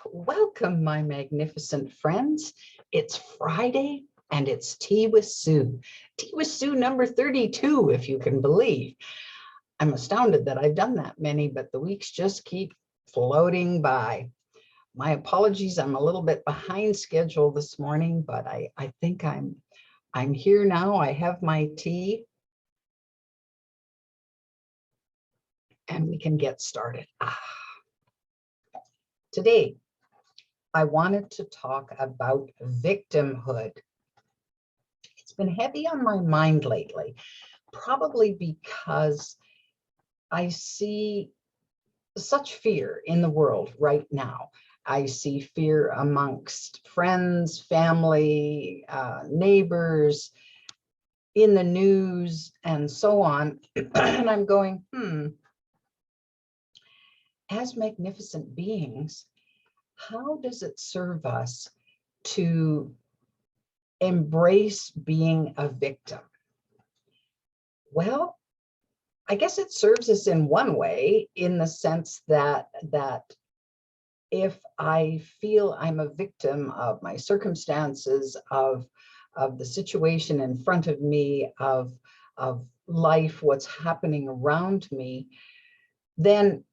Welcome, my magnificent friends. It's Friday and it's Tea with Sue. Tea with Sue number 32, if you can believe. I'm astounded that I've done that many, but the weeks just keep floating by. My apologies, I'm a little bit behind schedule this morning, but I think I'm here now. I have my tea and we can get started. Today, I wanted to talk about victimhood. It's been heavy on my mind lately, probably because I see such fear in the world right now. I see fear amongst friends, family, neighbors, in the news, and so on. And I'm going, as magnificent beings, how does it serve us to embrace being a victim? Well, I guess it serves us in one way, in the sense that if I feel I'm a victim of my circumstances, of the situation in front of me, of life, what's happening around me, then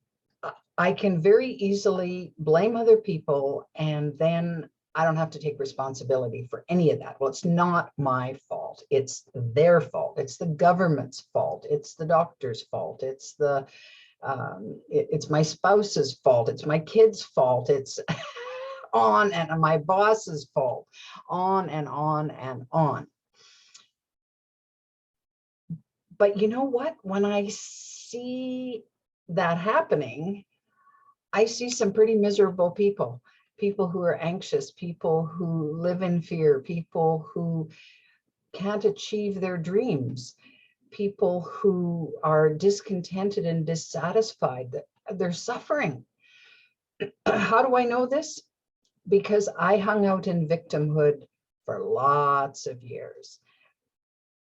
I can very easily blame other people, and then I don't have to take responsibility for any of that. Well, it's not my fault. It's their fault. It's the government's fault. It's the doctor's fault. It's it's my spouse's fault. It's my kid's fault. It's on, and my boss's fault, on and on and on. But you know what? When I see that happening, I see some pretty miserable people who are anxious, people who live in fear, people who can't achieve their dreams, people who are discontented and dissatisfied. They're suffering. How do I know this? Because I hung out in victimhood for lots of years.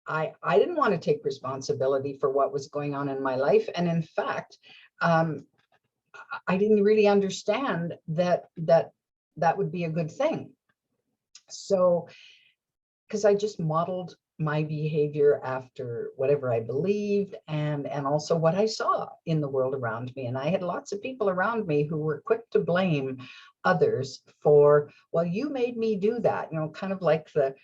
I didn't want to take responsibility for what was going on in my life. And in fact, I didn't really understand that would be a good thing. So, because I just modeled my behavior after whatever I believed, and also what I saw in the world around me. And I had lots of people around me who were quick to blame others for, well, you made me do that, kind of like the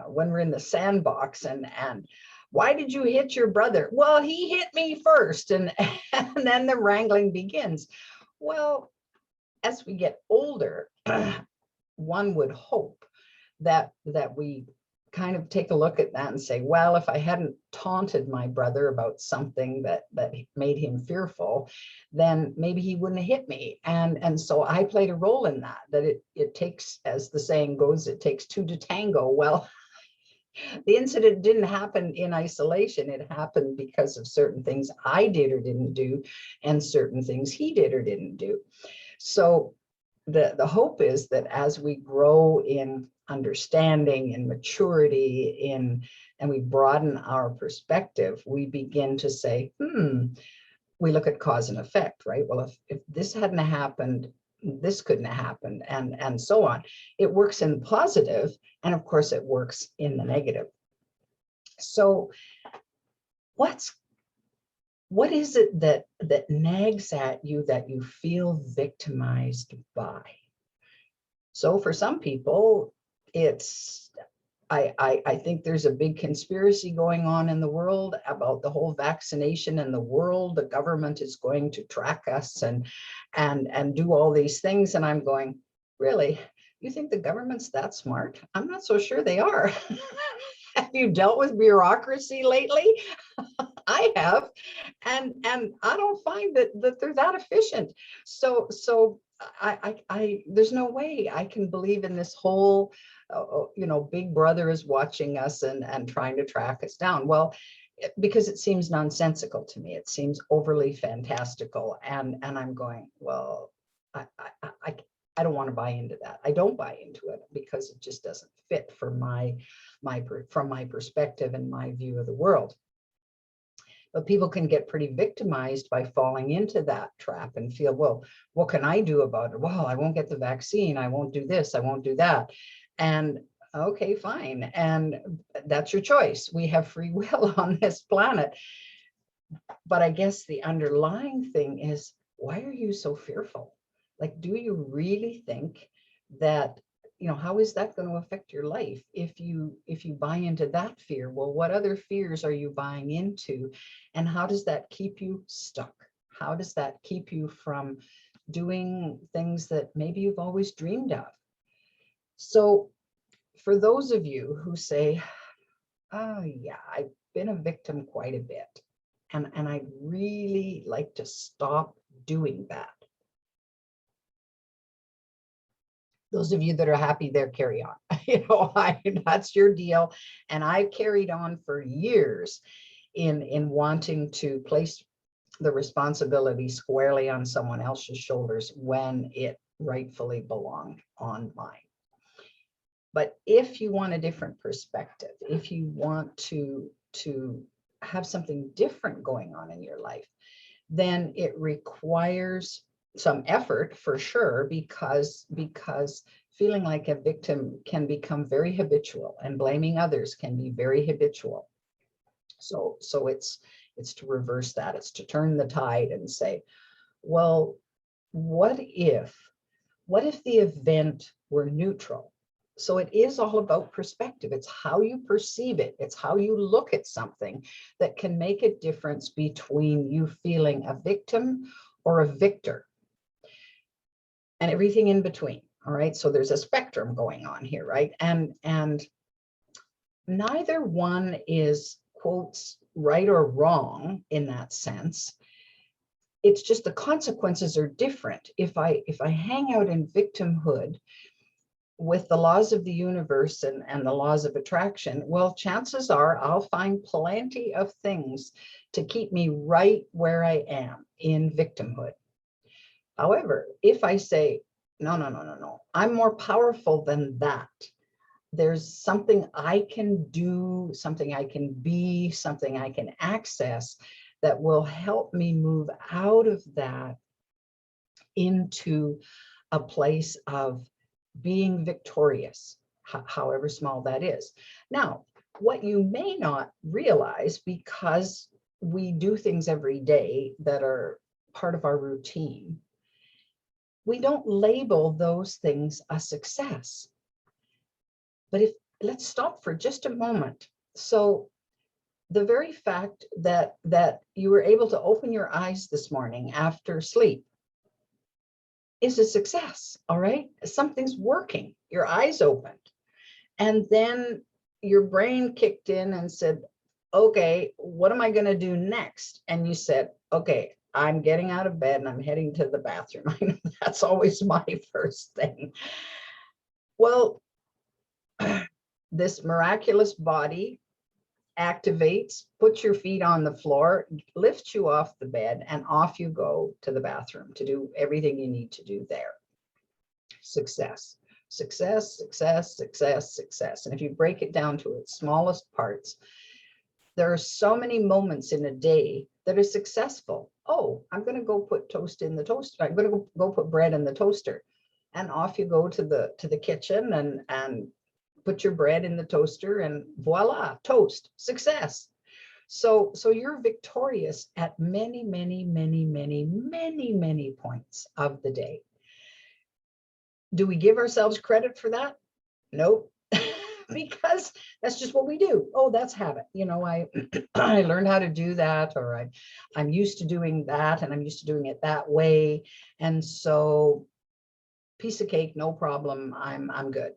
when we're in the sandbox, and why did you hit your brother? Well, he hit me first, and then the wrangling begins. Well, as we get older, one would hope that we kind of take a look at that and say, well, if I hadn't taunted my brother about something that made him fearful, then maybe he wouldn't have hit me. And so I played a role in that it takes, as the saying goes, it takes two to tango. Well, the incident didn't happen in isolation. It happened because of certain things I did or didn't do, and certain things he did or didn't do. So the hope is that as we grow in understanding and maturity, and we broaden our perspective, we begin to say, we look at cause and effect, right? Well, if this hadn't happened, this couldn't have happened, and so on. It works in the positive, and of course it works in the negative. So what is it that nags at you, that you feel victimized by? So for some people, it's, I think there's a big conspiracy going on in the world about the whole vaccination in the world. The government is going to track us and do all these things. And I'm going, really? You think the government's that smart? I'm not so sure they are. Have you dealt with bureaucracy lately? I have, and I don't find that they're that efficient. So I there's no way I can believe in this whole, big brother is watching us and trying to track us down. Well, because it seems nonsensical to me. It seems overly fantastical, and I'm going, well, I don't want to buy into that. I don't buy into it because it just doesn't fit for from my perspective and my view of the world. But people can get pretty victimized by falling into that trap and feel, well, what can I do about it? Well, I won't get the vaccine. I won't do this. I won't do that. And okay, fine. And that's your choice. We have free will on this planet. But I guess the underlying thing is, why are you so fearful? Like, do you really think that, how is that going to affect your life if you buy into that fear? Well, what other fears are you buying into? And how does that keep you stuck? How does that keep you from doing things that maybe you've always dreamed of? So for those of you who say, oh yeah, I've been a victim quite a bit, and I'd really like to stop doing that. Those of you that are happy there, carry on. That's your deal. And I've carried on for years in wanting to place the responsibility squarely on someone else's shoulders when it rightfully belonged on mine. But if you want a different perspective, if you want to have something different going on in your life, then it requires some effort for sure, because feeling like a victim can become very habitual, and blaming others can be very habitual. So it's to reverse that. It's to turn the tide and say, well, what if the event were neutral? So it is all about perspective. It's how you perceive it. It's how you look at something that can make a difference between you feeling a victim or a victor, and everything in between. All right. So there's a spectrum going on here, right? And neither one is, quotes, right or wrong in that sense. It's just the consequences are different. If I hang out in victimhood with the laws of the universe and the laws of attraction, well, chances are I'll find plenty of things to keep me right where I am in victimhood. However, if I say, no, I'm more powerful than that. There's something I can do, something I can be, something I can access that will help me move out of that into a place of being victorious, however small that is. Now, what you may not realize, because we do things every day that are part of our routine, we don't label those things a success. But let's stop for just a moment. So the very fact that you were able to open your eyes this morning after sleep is a success. All right, something's working. Your eyes opened, and then your brain kicked in and said, okay, what am I going to do next? And you said, okay, I'm getting out of bed and I'm heading to the bathroom. I know that's always my first thing. Well, this miraculous body activates, puts your feet on the floor, lifts you off the bed, and off you go to the bathroom to do everything you need to do there. Success, success, success, success, success. And if you break it down to its smallest parts, there are so many moments in a day that are successful. Oh, I'm going to go put toast in the toaster. I'm going to go put bread in the toaster. And off you go to the kitchen and put your bread in the toaster, and voila, toast, success. So you're victorious at many, many, many, many, many, many points of the day. Do we give ourselves credit for that? Nope. Because that's just what we do. Oh, that's habit. I I learned how to do that, or I'm used to doing that, and I'm used to doing it that way. And so piece of cake, no problem. I'm good.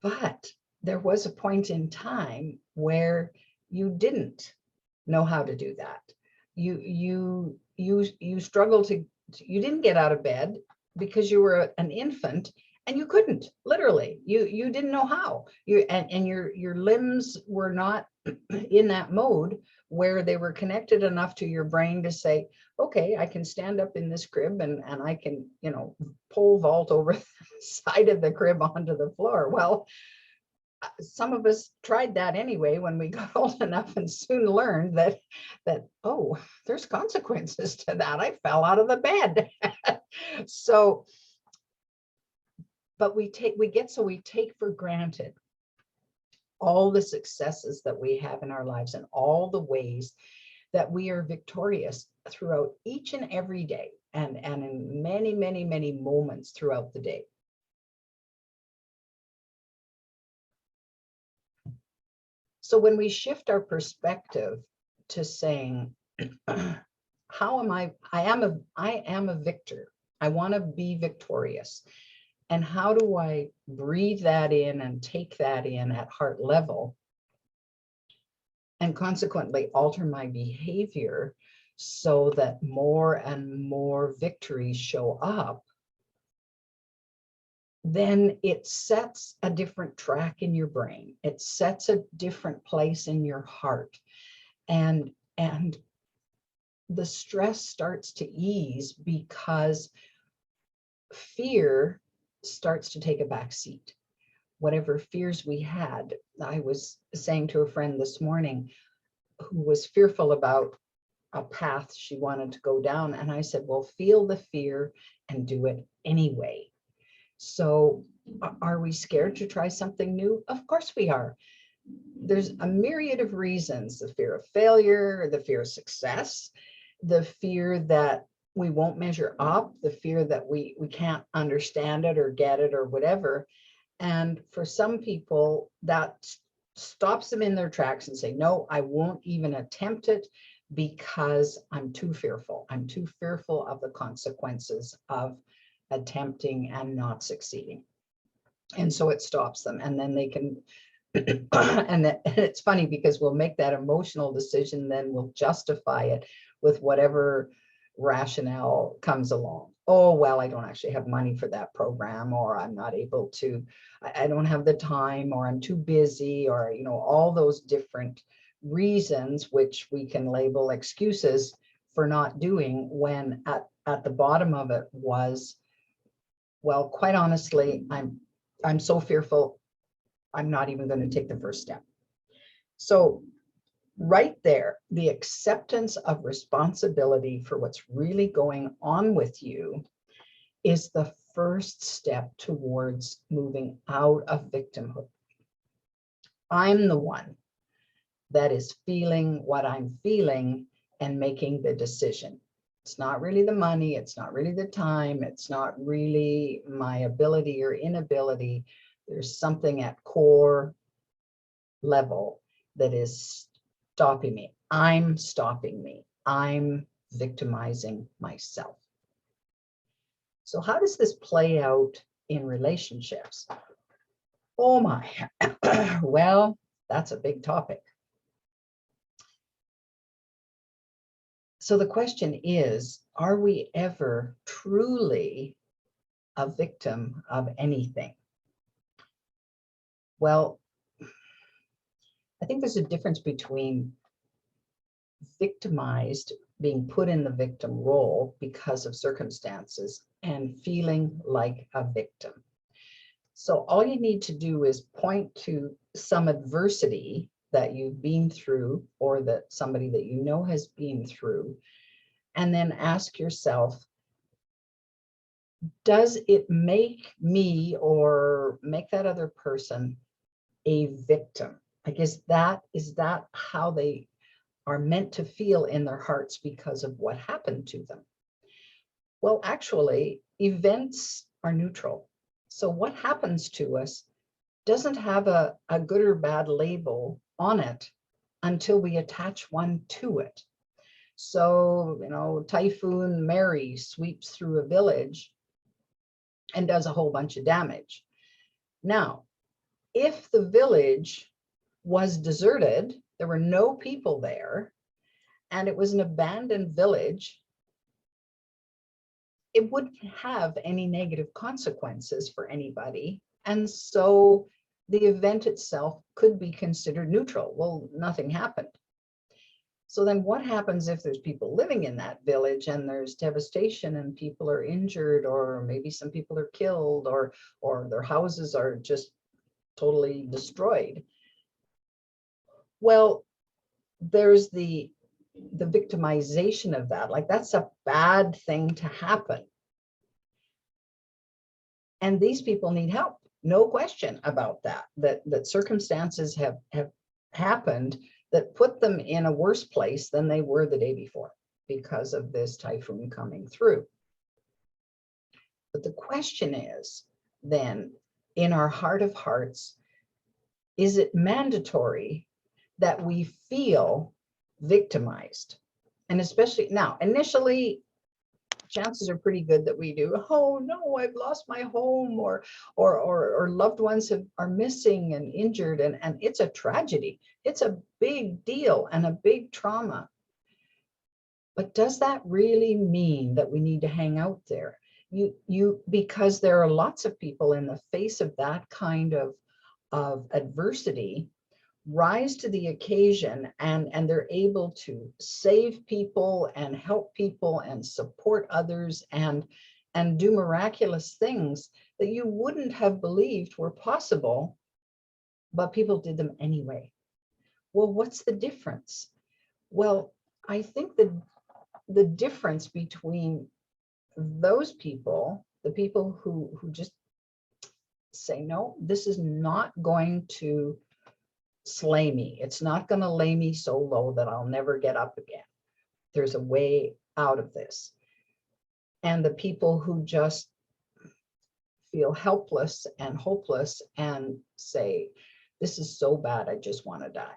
But there was a point in time where you didn't know how to do that. You struggled you didn't get out of bed because you were an infant, and you couldn't, literally. You didn't know how. And your limbs were not in that mode where they were connected enough to your brain to say, okay, I can stand up in this crib and I can, pole vault over the side of the crib onto the floor. Well, some of us tried that anyway when we got old enough, and soon learned that oh, there's consequences to that. I fell out of the bed. So, but we take for granted all the successes that we have in our lives and all the ways that we are victorious throughout each and every day, and in many, many, many moments throughout the day. So when we shift our perspective to saying, how am I am a victor. I want to be victorious. And how do I breathe that in and take that in at heart level, and consequently alter my behavior so that more and more victories show up? Then it sets a different track in your brain. It sets a different place in your heart. And the stress starts to ease, because fear starts to take a back seat. Whatever fears we had, I was saying to a friend this morning who was fearful about a path she wanted to go down. And I said, well, feel the fear and do it anyway. So are we scared to try something new? Of course we are. There's a myriad of reasons: the fear of failure, the fear of success, the fear that we won't measure up, the fear that we can't understand it or get it or whatever. And for some people, that stops them in their tracks and say, no, I won't even attempt it because I'm too fearful. I'm too fearful of the consequences of attempting and not succeeding. And so it stops them. And then they can, and it's funny because we'll make that emotional decision, then we'll justify it with whatever rationale comes along. Oh, well, I don't actually have money for that program, or I'm not able to, I don't have the time, or I'm too busy, or, all those different reasons, which we can label excuses for not doing, when at the bottom of it was, well, quite honestly, I'm so fearful, I'm not even going to take the first step. So right there, the acceptance of responsibility for what's really going on with you is the first step towards moving out of victimhood. I'm the one that is feeling what I'm feeling and making the decision. It's not really the money, it's not really the time, it's not really my ability or inability. There's something at core level that is stopping me. I'm stopping me. I'm victimizing myself. So how does this play out in relationships? Oh my, well, that's a big topic. So the question is, are we ever truly a victim of anything? Well, I think there's a difference between victimized, being put in the victim role because of circumstances, and feeling like a victim. So all you need to do is point to some adversity that you've been through, or that somebody that you know has been through, and then ask yourself, does it make me or make that other person a victim? Like, is that how they are meant to feel in their hearts because of what happened to them? Well, actually, events are neutral. So what happens to us doesn't have a good or bad label on it until we attach one to it. So, Typhoon Mary sweeps through a village and does a whole bunch of damage. Now, if the village was deserted, there were no people there, and it was an abandoned village, it wouldn't have any negative consequences for anybody. And so the event itself could be considered neutral. Well, nothing happened. So then what happens if there's people living in that village and there's devastation and people are injured, or maybe some people are killed, or their houses are just totally destroyed. Well, there's the victimization of that. Like, that's a bad thing to happen. And these people need help. No question about that, that circumstances have happened that put them in a worse place than they were the day before because of this typhoon coming through. But the question is then, in our heart of hearts, is it mandatory that we feel victimized? And especially now, initially, chances are pretty good that we do. Oh no, I've lost my home, or loved ones are missing and injured, and it's a tragedy. It's a big deal and a big trauma. But does that really mean that we need to hang out there? Because there are lots of people in the face of that kind of adversity rise to the occasion, and they're able to save people and help people and support others and do miraculous things that you wouldn't have believed were possible, but people did them anyway. Well, what's the difference? Well, I think the difference between those people, the people who just say, no, this is not going to slay me. It's not going to lay me so low that I'll never get up again. There's a way out of this. And the people who just feel helpless and hopeless and say, this is so bad, I just want to die.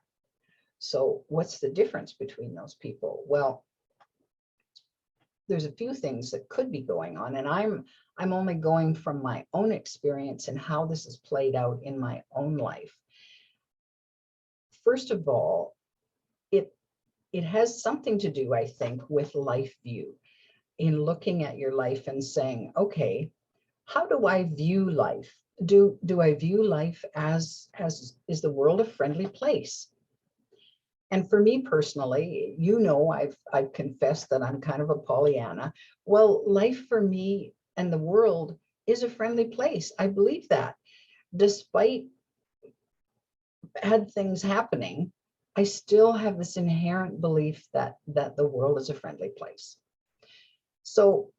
So what's the difference between those people? Well, there's a few things that could be going on, and I'm only going from my own experience and how this has played out in my own life. First of all, it has something to do, I think, with life view, in looking at your life and saying, okay, how do I view life? Do I view life as is the world a friendly place? And for me personally, I've confessed that I'm kind of a Pollyanna. Well, life for me and the world is a friendly place. I believe that. Despite bad things happening, I still have this inherent belief that the world is a friendly place. So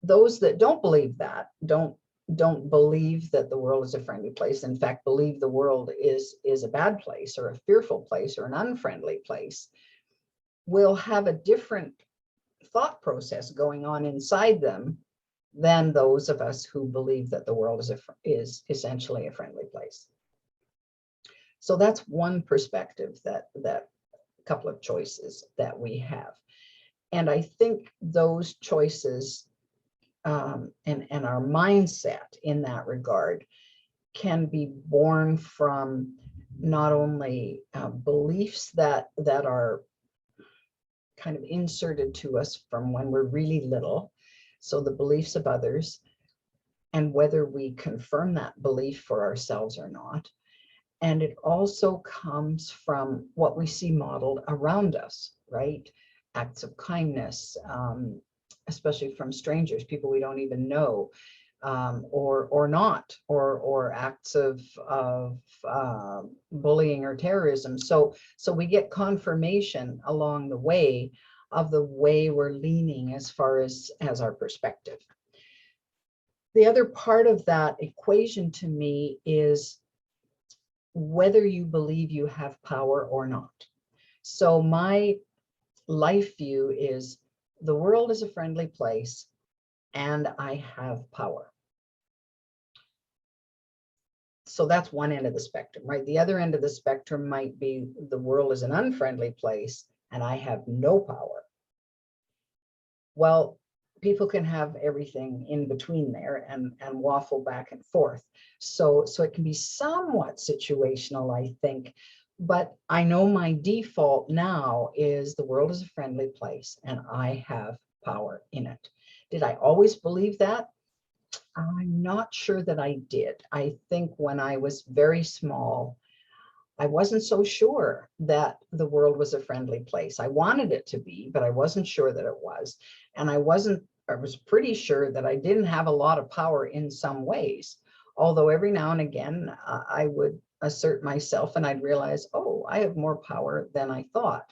those that don't believe that, don't believe that the world is a friendly place, in fact, believe the world is a bad place or a fearful place or an unfriendly place, will have a different thought process going on inside them than those of us who believe that the world is essentially a friendly place. So that's one perspective, that couple of choices that we have. And I think those choices and our mindset in that regard can be born from not only beliefs that are kind of inserted to us from when we're really little, so the beliefs of others, and whether we confirm that belief for ourselves or not. And it also comes from what we see modeled around us, right? Acts of kindness, especially from strangers, people we don't even know, or not, or acts of bullying or terrorism. So we get confirmation along the way of the way we're leaning as far as our perspective. The other part of that equation to me is whether you believe you have power or not. So my life view is the world is a friendly place and I have power. So that's one end of the spectrum, right? The other end of the spectrum might be the world is an unfriendly place and I have no power. Well, people can have everything in between there and waffle back and forth. So it can be somewhat situational, I think. But I know my default now is the world is a friendly place and I have power in it. Did I always believe that? I'm not sure that I did. I think when I was very small, I wasn't so sure that the world was a friendly place. I wanted it to be, but I wasn't sure that it was. And I was pretty sure that I didn't have a lot of power in some ways. Although every now and again, I would assert myself and I'd realize, oh, I have more power than I thought.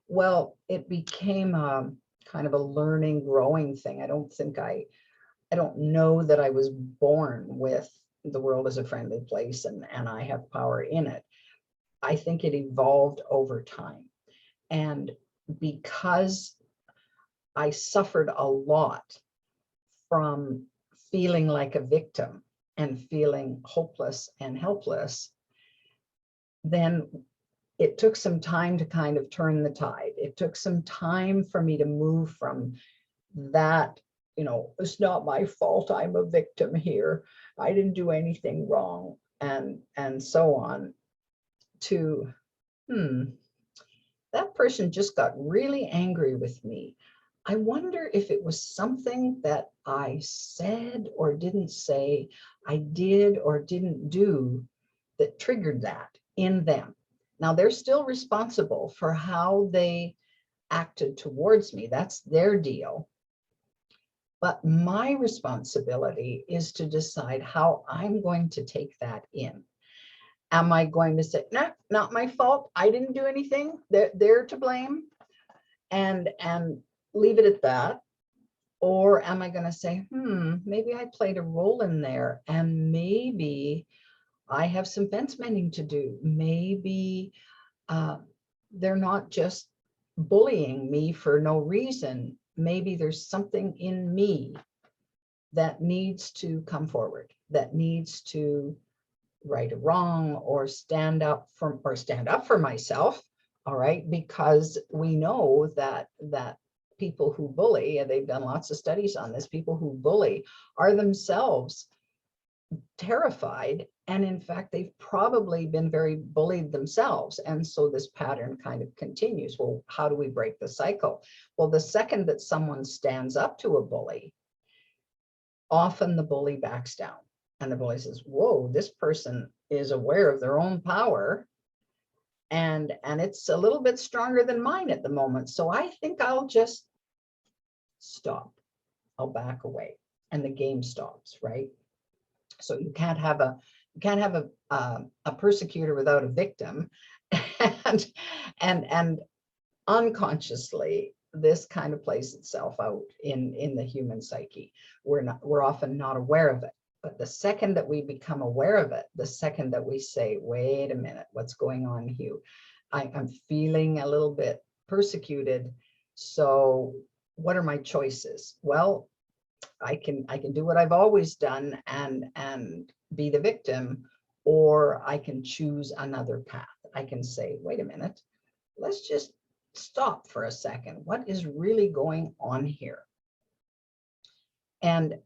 Well, it became kind of a learning, growing thing. I don't know that I was born with the world as a friendly place and I have power in it. I think it evolved over time. And because I suffered a lot from feeling like a victim and feeling hopeless and helpless, then it took some time to kind of turn the tide. It took some time for me to move from that, it's not my fault, I'm a victim here, I didn't do anything wrong, and so on, to that person just got really angry with me. I wonder if it was something that I said or didn't say, I did or didn't do, that triggered that in them. Now they're still responsible for how they acted towards me. That's their deal. But my responsibility is to decide how I'm going to take that in. Am I going to say, no, not my fault, I didn't do anything, they're to blame, and leave it at that? Or am I going to say, maybe I played a role in there, and maybe I have some fence mending to do. Maybe they're not just bullying me for no reason. Maybe there's something in me that needs to come forward, that needs to right or wrong, or stand up for myself. All right, because we know that people who bully, and they've done lots of studies on this, people who bully are themselves terrified, and in fact they've probably been very bullied themselves, and so this pattern kind of continues. Well, how do we break the cycle? Well, the second that someone stands up to a bully, often the bully backs down, and the bully says, whoa, this person is aware of their own power, and it's a little bit stronger than mine at the moment, so I think I'll just stop, I'll back away, and the game stops, right? So you can't have a persecutor without a victim. and unconsciously, this kind of plays itself out in the human psyche. We're often not aware of it, but the second that we become aware of it, the second that we say, wait a minute, what's going on here? I'm feeling a little bit persecuted, so what are my choices? Well, I can do what I've always done and be the victim, or I can choose another path. I can say, wait a minute, let's just stop for a second. What is really going on here? And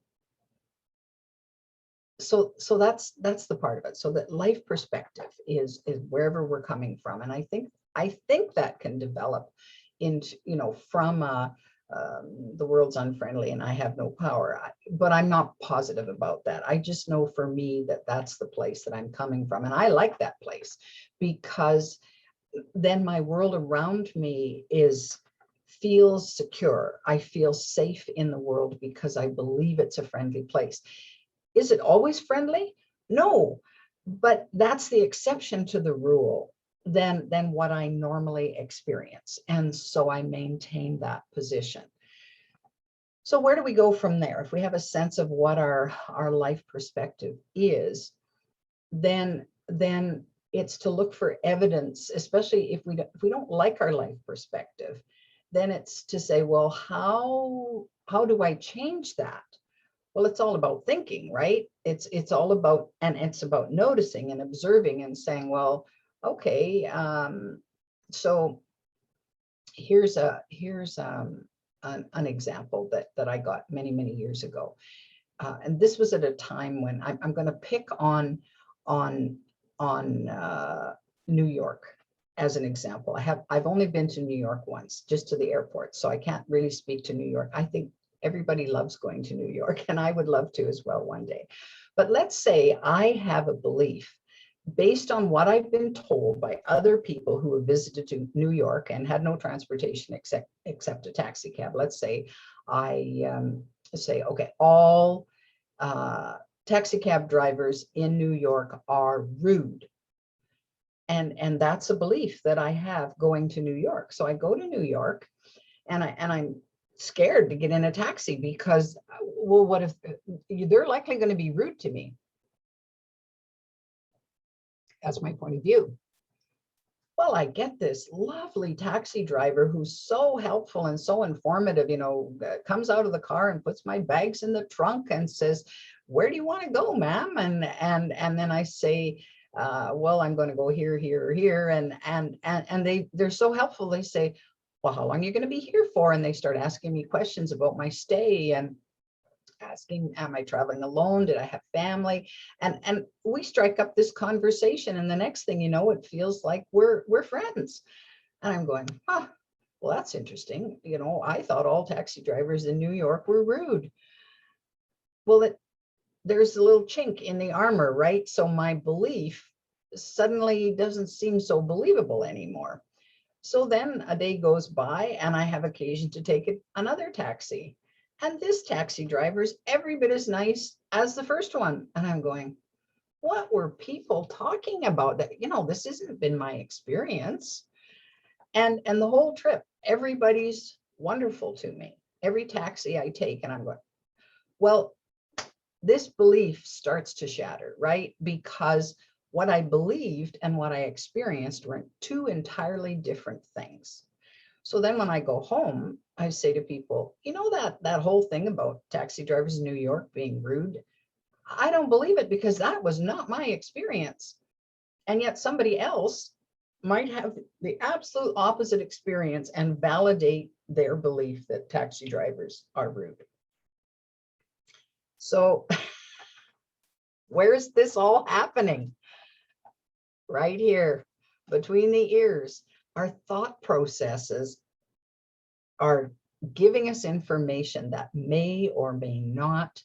so that's the part of it. So that life perspective is wherever we're coming from, and I think that can develop into, from the world's unfriendly and I have no power, but I'm not positive about that. I just know for me that that's the place that I'm coming from, and I like that place, because then my world around me feels secure. I feel safe in the world because I believe it's a friendly place. Is it always friendly? No, but that's the exception to the rule than what I normally experience. And so I maintain that position. So where do we go from there? If we have a sense of what our life perspective is, then it's to look for evidence, especially if we don't like our life perspective, then it's to say, well, how do I change that? Well, it's all about thinking, right? It's all about, and it's about noticing and observing and saying, well, okay, so here's an example that I got many years ago, and this was at a time when I'm going to pick on New York as an example. I've only been to New York once, just to the airport, so I can't really speak to New York. I think everybody loves going to New York, and I would love to as well one day. But let's say I have a belief based on what I've been told by other people who have visited New York and had no transportation except a taxi cab. Let's say I say, okay, all taxi cab drivers in New York are rude. And that's a belief that I have going to New York. So I go to New York and I'm scared to get in a taxi because, well, what if they're likely going to be rude to me? That's my point of view. Well, I get this lovely taxi driver who's so helpful and so informative, comes out of the car and puts my bags in the trunk and says, "Where do you want to go, ma'am?" And then I say, well, I'm going to go here, here, here. And they're so helpful. They say, "Well, how long are you going to be here for?" And they start asking me questions about my stay and asking, am I traveling alone? Did I have family? And we strike up this conversation. And the next thing you know, it feels like we're friends. And I'm going, well, that's interesting. I thought all taxi drivers in New York were rude. Well, there's a little chink in the armor, right? So my belief suddenly doesn't seem so believable anymore. So then a day goes by and I have occasion to take another taxi. And this taxi driver is every bit as nice as the first one. And I'm going, what were people talking about? That, this hasn't been my experience. And the whole trip, everybody's wonderful to me. Every taxi I take, and I'm going, well, this belief starts to shatter, right? Because what I believed and what I experienced were two entirely different things. So then when I go home, I say to people, that whole thing about taxi drivers in New York being rude, I don't believe it because that was not my experience. And yet somebody else might have the absolute opposite experience and validate their belief that taxi drivers are rude. So where's this all happening? Right here, between the ears. Our thought processes are giving us information that may or may not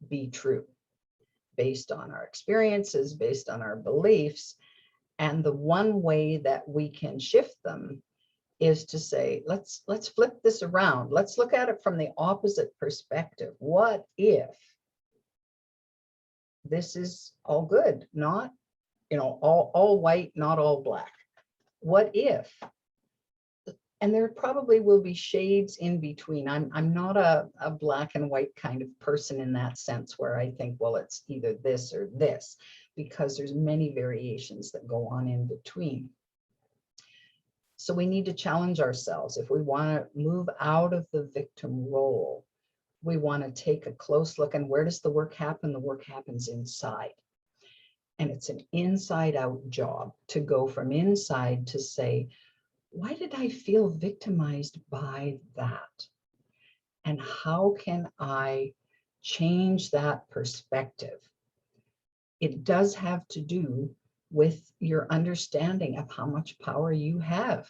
be true based on our experiences, based on our beliefs. And the one way that we can shift them is to say, let's flip this around. Let's look at it from the opposite perspective. What if this is all good, not, all white, not all black? What if? And there probably will be shades in between. I'm not a black and white kind of person in that sense where I think, well, it's either this or this, because there's many variations that go on in between. So we need to challenge ourselves. If we want to move out of the victim role, we want to take a close look. And where does the work happen? The work happens inside. And it's an inside out job to go from inside to say, why did I feel victimized by that? And how can I change that perspective? It does have to do with your understanding of how much power you have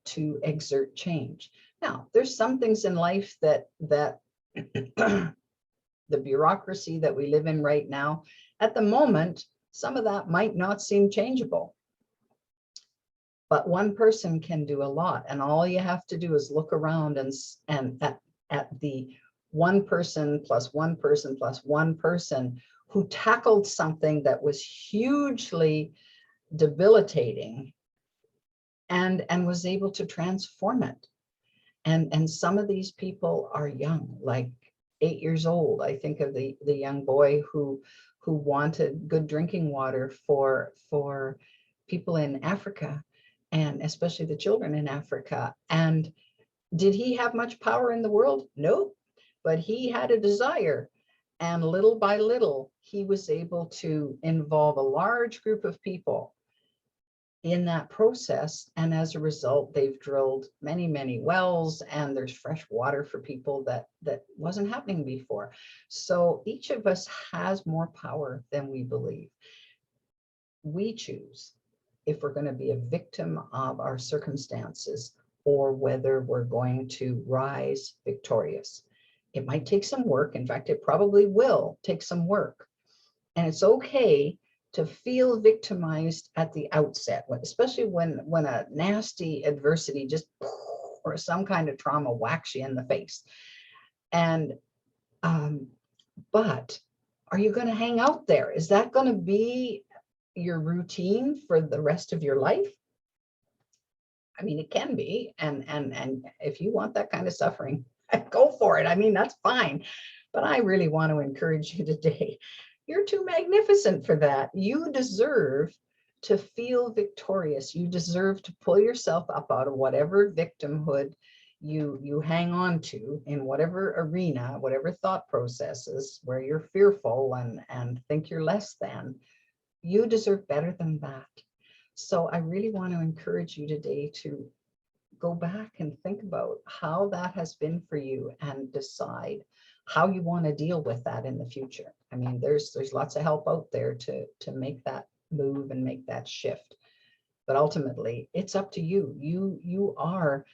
to exert change. Now, there's some things in life that the bureaucracy that we live in right now, at the moment, some of that might not seem changeable. But one person can do a lot, and all you have to do is look around and at the one person plus one person plus one person who tackled something that was hugely debilitating and was able to transform it. And some of these people are young, like 8 years old. I think of the young boy who wanted good drinking water for people in Africa, and especially the children in Africa. And did he have much power in the world? No, but he had a desire. And little by little, he was able to involve a large group of people in that process. And as a result, they've drilled many, many wells, and there's fresh water for people that wasn't happening before. So each of us has more power than we believe. We choose if we're going to be a victim of our circumstances or whether we're going to rise victorious. It might take some work. In fact, it probably will take some work. And it's okay to feel victimized at the outset, especially when a nasty adversity just, or some kind of trauma whacks you in the face. And but Are you going to hang out there? Is that going to be your routine for the rest of your life? I mean, it can be. And if you want that kind of suffering, go for it. I mean, that's fine. But I really want to encourage you today. You're too magnificent for that. You deserve to feel victorious. You deserve to pull yourself up out of whatever victimhood you hang on to in whatever arena, whatever thought processes where you're fearful and think you're less than. You deserve better than that. So I really want to encourage you today to go back and think about how that has been for you and decide how you want to deal with that in the future. I mean, there's lots of help out there to make that move and make that shift. But ultimately, it's up to you.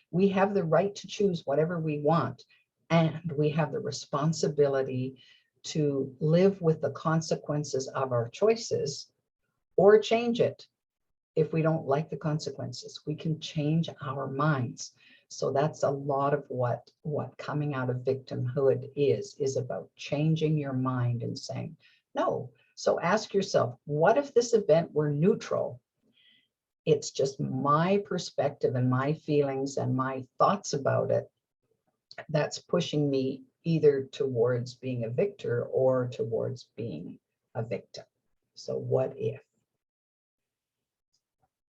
We have the right to choose whatever we want, and we have the responsibility to live with the consequences of our choices or change it. If we don't like the consequences, we can change our minds. So that's a lot of what coming out of victimhood is about, changing your mind and saying no. So ask yourself, what if this event were neutral? It's just my perspective and my feelings and my thoughts about it that's pushing me either towards being a victor or towards being a victim. So what if?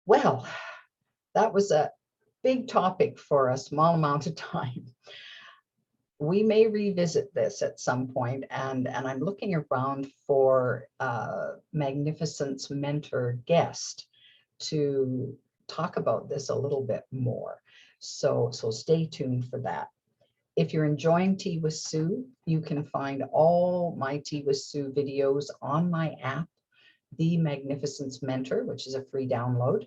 Well, that was a big topic for a small amount of time. We may revisit this at some point, and I'm looking around for a Magnificence mentor guest to talk about this a little bit more. So stay tuned for that. If you're enjoying Tea with Sue, you can find all my Tea with Sue videos on my app, The Magnificence Mentor, which is a free download.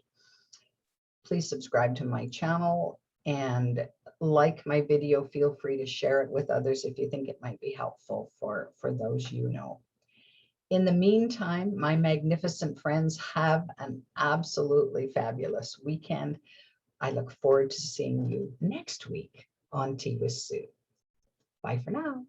Please subscribe to my channel and like my video. Feel free to share it with others if you think it might be helpful for those you know. In the meantime, my magnificent friends, have an absolutely fabulous weekend. I look forward to seeing you next week on Tea with Sue. Bye for now.